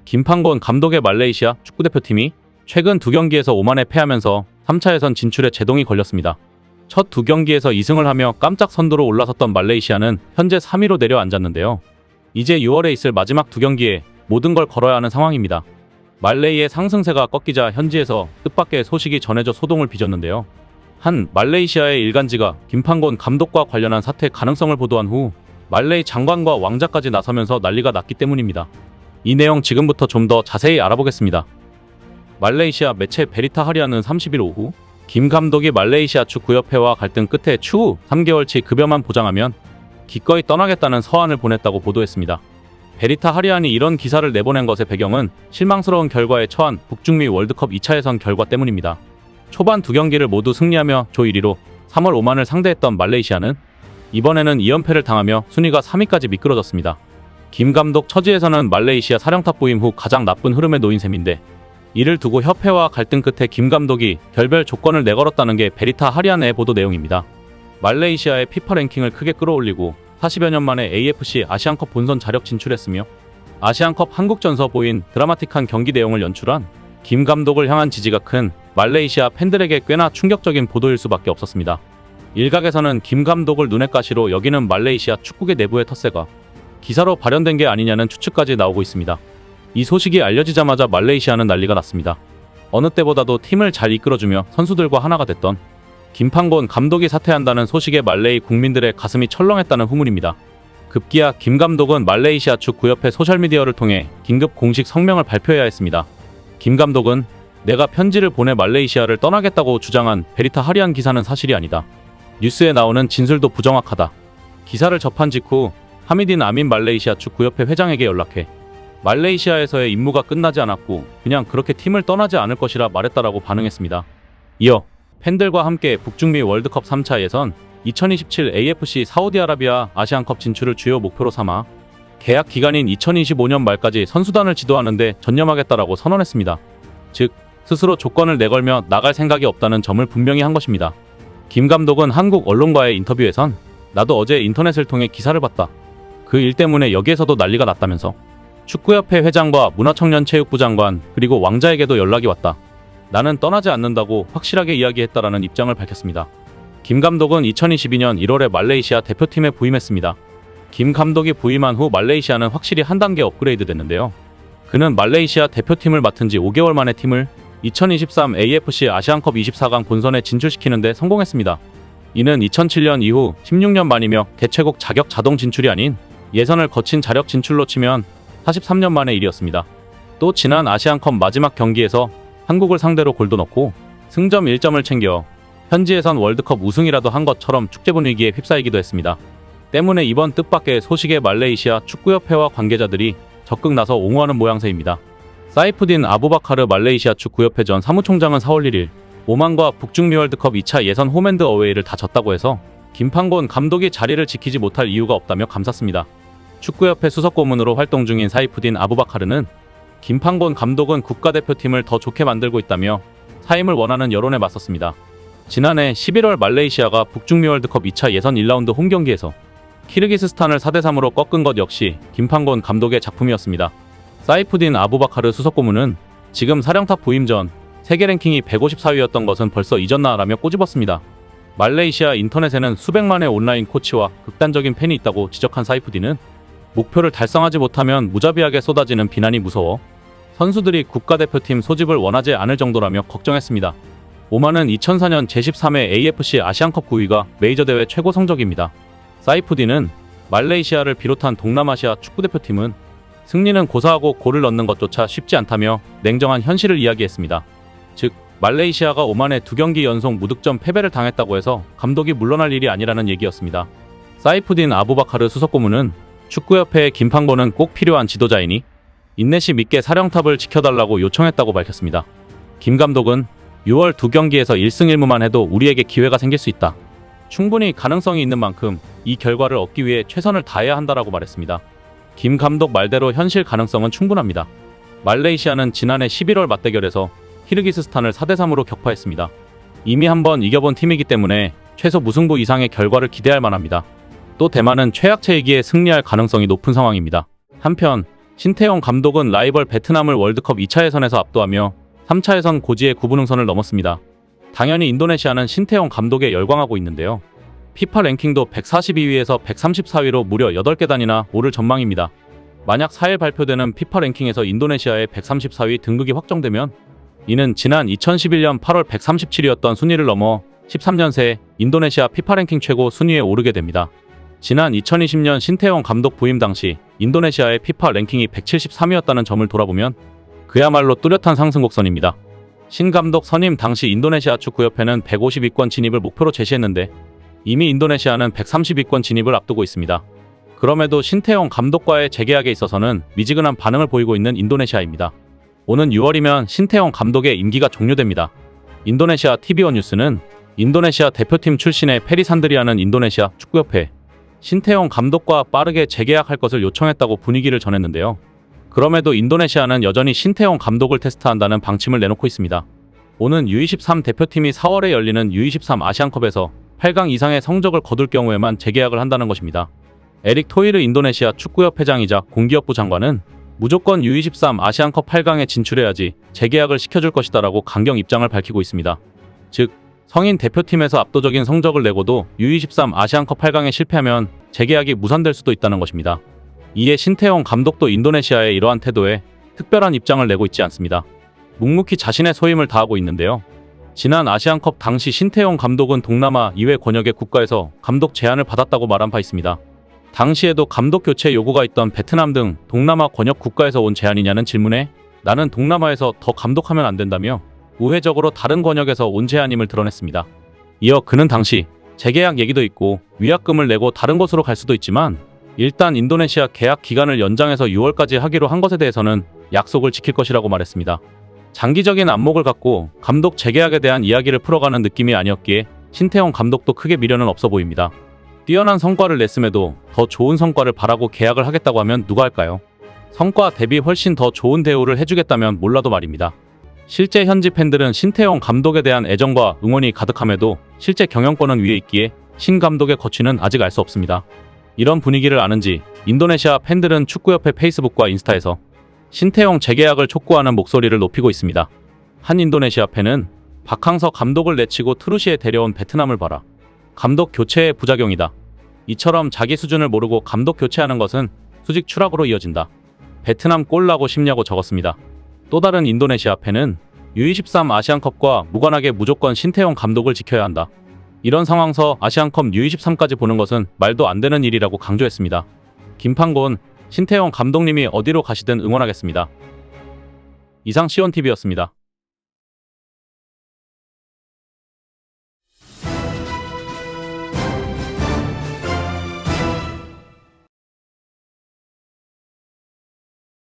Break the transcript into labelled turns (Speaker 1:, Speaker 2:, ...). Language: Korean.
Speaker 1: 김판곤 감독의 말레이시아 축구대표팀이 최근 두 경기에서 오만에 패하면서 3차 예선 진출에 제동이 걸렸습니다. 첫 두 경기에서 2승을 하며 깜짝 선두로 올라섰던 말레이시아는 현재 3위로 내려앉았는데요. 이제 6월에 있을 마지막 두 경기에 모든 걸 걸어야 하는 상황입니다. 말레이의 상승세가 꺾이자 현지에서 뜻밖의 소식이 전해져 소동을 빚었는데요. 한 말레이시아의 일간지가 김판곤 감독과 관련한 사태 가능성을 보도한 후 말레이 장관과 왕자까지 나서면서 난리가 났기 때문입니다. 이 내용 지금부터 좀 더 자세히 알아보겠습니다. 말레이시아 매체 베리타 하리아는 30일 오후 김 감독이 말레이시아 축구협회와 갈등 끝에 추후 3개월치 급여만 보장하면 기꺼이 떠나겠다는 서한을 보냈다고 보도했습니다. 베리타 하리안이 이런 기사를 내보낸 것의 배경은 실망스러운 결과에 처한 북중미 월드컵 2차 예선 결과 때문입니다. 초반 두 경기를 모두 승리하며 조 1위로 3월 오만을 상대했던 말레이시아는 이번에는 2연패를 당하며 순위가 3위까지 미끄러졌습니다. 김 감독 처지에서는 말레이시아 사령탑 부임 후 가장 나쁜 흐름에 놓인 셈인데 이를 두고 협회와 갈등 끝에 김 감독이 결별 조건을 내걸었다는 게 베리타 하리안의 보도 내용입니다. 말레이시아의 피파 랭킹을 크게 끌어올리고 40여 년 만에 AFC 아시안컵 본선 자력 진출했으며 아시안컵 한국전서 보인 드라마틱한 경기 내용을 연출한 김 감독을 향한 지지가 큰 말레이시아 팬들에게 꽤나 충격적인 보도일 수밖에 없었습니다. 일각에서는 김 감독을 눈엣 가시로 여기는 말레이시아 축구계 내부의 텃세가 기사로 발현된 게 아니냐는 추측까지 나오고 있습니다. 이 소식이 알려지자마자 말레이시아는 난리가 났습니다. 어느 때보다도 팀을 잘 이끌어주며 선수들과 하나가 됐던 김판곤 감독이 사퇴한다는 소식에 말레이 국민들의 가슴이 철렁했다는 후문입니다. 급기야 김 감독은 말레이시아 축구협회 소셜미디어를 통해 긴급 공식 성명을 발표해야 했습니다. 김 감독은 내가 편지를 보내 말레이시아를 떠나겠다고 주장한 베리타 하리안 기사는 사실이 아니다. 뉴스에 나오는 진술도 부정확하다. 기사를 접한 직후 하미딘 아민 말레이시아 축구협회 회장에게 연락해 말레이시아에서의 임무가 끝나지 않았고 그냥 그렇게 팀을 떠나지 않을 것이라 말했다라고 반응했습니다. 이어 팬들과 함께 북중미 월드컵 3차 예선 2027 AFC 사우디아라비아 아시안컵 진출을 주요 목표로 삼아 계약 기간인 2025년 말까지 선수단을 지도하는 데 전념하겠다라고 선언했습니다. 즉 스스로 조건을 내걸며 나갈 생각이 없다는 점을 분명히 한 것입니다. 김 감독은 한국 언론과의 인터뷰에선 나도 어제 인터넷을 통해 기사를 봤다. 그 일 때문에 여기에서도 난리가 났다면서 축구협회 회장과 문화청년체육부 장관 그리고 왕자에게도 연락이 왔다. 나는 떠나지 않는다고 확실하게 이야기했다라는 입장을 밝혔습니다. 김 감독은 2022년 1월에 말레이시아 대표팀에 부임했습니다. 김 감독이 부임한 후 말레이시아는 확실히 한 단계 업그레이드 됐는데요. 그는 말레이시아 대표팀을 맡은 지 5개월 만에 팀을 2023 AFC 아시안컵 24강 본선에 진출시키는 데 성공했습니다. 이는 2007년 이후 16년 만이며 개최국 자격 자동 진출이 아닌 예선을 거친 자력 진출로 치면 43년 만의 일이었습니다. 또 지난 아시안컵 마지막 경기에서 한국을 상대로 골도 넣고 승점 1점을 챙겨 현지에선 월드컵 우승이라도 한 것처럼 축제 분위기에 휩싸이기도 했습니다. 때문에 이번 뜻밖의 소식에 말레이시아 축구협회와 관계자들이 적극 나서 옹호하는 모양새입니다. 사이프딘 아부바카르 말레이시아 축구협회 전 사무총장은 4월 1일 오만과 북중미 월드컵 2차 예선 홈앤드 어웨이를 다 졌다고 해서 김판곤 감독이 자리를 지키지 못할 이유가 없다며 감쌌습니다. 축구협회 수석고문으로 활동 중인 사이프딘 아부바카르는 김판곤 감독은 국가대표팀을 더 좋게 만들고 있다며 사임을 원하는 여론에 맞섰습니다. 지난해 11월 말레이시아가 북중미 월드컵 2차 예선 1라운드 홈경기에서 키르기스스탄을 4대3으로 꺾은 것 역시 김판곤 감독의 작품이었습니다. 사이프딘 아부바카르 수석고문은 지금 사령탑 부임 전 세계 랭킹이 154위였던 것은 벌써 잊었나라며 꼬집었습니다. 말레이시아 인터넷에는 수백만의 온라인 코치와 극단적인 팬이 있다고 지적한 사이프딘은 목표를 달성하지 못하면 무자비하게 쏟아지는 비난이 무서워 선수들이 국가대표팀 소집을 원하지 않을 정도라며 걱정했습니다. 오만은 2004년 제13회 AFC 아시안컵 9위가 메이저 대회 최고 성적입니다. 사이프딘은 말레이시아를 비롯한 동남아시아 축구대표팀은 승리는 고사하고 골을 넣는 것조차 쉽지 않다며 냉정한 현실을 이야기했습니다. 즉 말레이시아가 오만에 두 경기 연속 무득점 패배를 당했다고 해서 감독이 물러날 일이 아니라는 얘기였습니다. 사이프딘 아부바카르 수석고문은 축구협회의 김판곤은 꼭 필요한 지도자이니 인내심 있게 사령탑을 지켜달라고 요청했다고 밝혔습니다. 김 감독은 6월 두 경기에서 1승 1무만 해도 우리에게 기회가 생길 수 있다. 충분히 가능성이 있는 만큼 이 결과를 얻기 위해 최선을 다해야 한다라고 말했습니다. 김 감독 말대로 현실 가능성은 충분합니다. 말레이시아는 지난해 11월 맞대결에서 키르기스스탄을 4대3으로 격파했습니다. 이미 한번 이겨본 팀이기 때문에 최소 무승부 이상의 결과를 기대할 만합니다. 또 대만은 최약체이기에 승리할 가능성이 높은 상황입니다. 한편 신태용 감독은 라이벌 베트남을 월드컵 2차 예선에서 압도하며 3차 예선 고지의 9분 응선을 넘었습니다. 당연히 인도네시아는 신태용 감독에 열광하고 있는데요. 피파 랭킹도 142위에서 134위로 무려 8계단이나 오를 전망입니다. 만약 4일 발표되는 피파 랭킹에서 인도네시아의 134위 등극이 확정되면 이는 지난 2011년 8월 137위였던 순위를 넘어 13년 새 인도네시아 피파 랭킹 최고 순위에 오르게 됩니다. 지난 2020년 신태용 감독 부임 당시 인도네시아의 피파 랭킹이 173위였다는 점을 돌아보면 그야말로 뚜렷한 상승 곡선입니다. 신 감독 선임 당시 인도네시아 축구협회는 150위권 진입을 목표로 제시했는데 이미 인도네시아는 130위권 진입을 앞두고 있습니다. 그럼에도 신태용 감독과의 재계약에 있어서는 미지근한 반응을 보이고 있는 인도네시아입니다. 오는 6월이면 신태용 감독의 임기가 종료됩니다. 인도네시아 TV1 뉴스는 인도네시아 대표팀 출신의 페리 산드리아는 인도네시아 축구협회 신태용 감독과 빠르게 재계약할 것을 요청했다고 분위기를 전했는데요. 그럼에도 인도네시아는 여전히 신태용 감독을 테스트한다는 방침을 내놓고 있습니다. 오는 U23 대표팀이 4월에 열리는 U23 아시안컵에서 8강 이상의 성적을 거둘 경우에만 재계약을 한다는 것입니다. 에릭 토이르 인도네시아 축구협회장이자 공기업부 장관은 무조건 U23 아시안컵 8강에 진출해야지 재계약을 시켜줄 것이다라고 강경 입장을 밝히고 있습니다. 즉, 성인 대표팀에서 압도적인 성적을 내고도 U23 아시안컵 8강에 실패하면 재계약이 무산될 수도 있다는 것입니다. 이에 신태용 감독도 인도네시아의 이러한 태도에 특별한 입장을 내고 있지 않습니다. 묵묵히 자신의 소임을 다하고 있는데요. 지난 아시안컵 당시 신태용 감독은 동남아 이외 권역의 국가에서 감독 제안을 받았다고 말한 바 있습니다. 당시에도 감독 교체 요구가 있던 베트남 등 동남아 권역 국가에서 온 제안이냐는 질문에 나는 동남아에서 더 감독하면 안 된다며 우회적으로 다른 권역에서 온 제안임을 드러냈습니다. 이어 그는 당시 재계약 얘기도 있고 위약금을 내고 다른 곳으로 갈 수도 있지만 일단 인도네시아 계약 기간을 연장해서 6월까지 하기로 한 것에 대해서는 약속을 지킬 것이라고 말했습니다. 장기적인 안목을 갖고 감독 재계약에 대한 이야기를 풀어가는 느낌이 아니었기에 신태용 감독도 크게 미련은 없어 보입니다. 뛰어난 성과를 냈음에도 더 좋은 성과를 바라고 계약을 하겠다고 하면 누가 할까요? 성과 대비 훨씬 더 좋은 대우를 해주겠다면 몰라도 말입니다. 실제 현지 팬들은 신태용 감독에 대한 애정과 응원이 가득함에도 실제 경영권은 위에 있기에 신 감독의 거취는 아직 알 수 없습니다. 이런 분위기를 아는지 인도네시아 팬들은 축구협회 페이스북과 인스타에서 신태용 재계약을 촉구하는 목소리를 높이고 있습니다. 한 인도네시아 팬은 박항서 감독을 내치고 트루시에 데려온 베트남을 봐라. 감독 교체의 부작용이다. 이처럼 자기 수준을 모르고 감독 교체하는 것은 수직 추락으로 이어진다. 베트남 꼴 나고 싶냐고 적었습니다. 또 다른 인도네시아 팬은 U23 아시안컵과 무관하게 무조건 신태용 감독을 지켜야 한다. 이런 상황서 아시안컵 U23까지 보는 것은 말도 안 되는 일이라고 강조했습니다. 김판곤, 신태용 감독님이 어디로 가시든 응원하겠습니다. 이상 시온TV였습니다.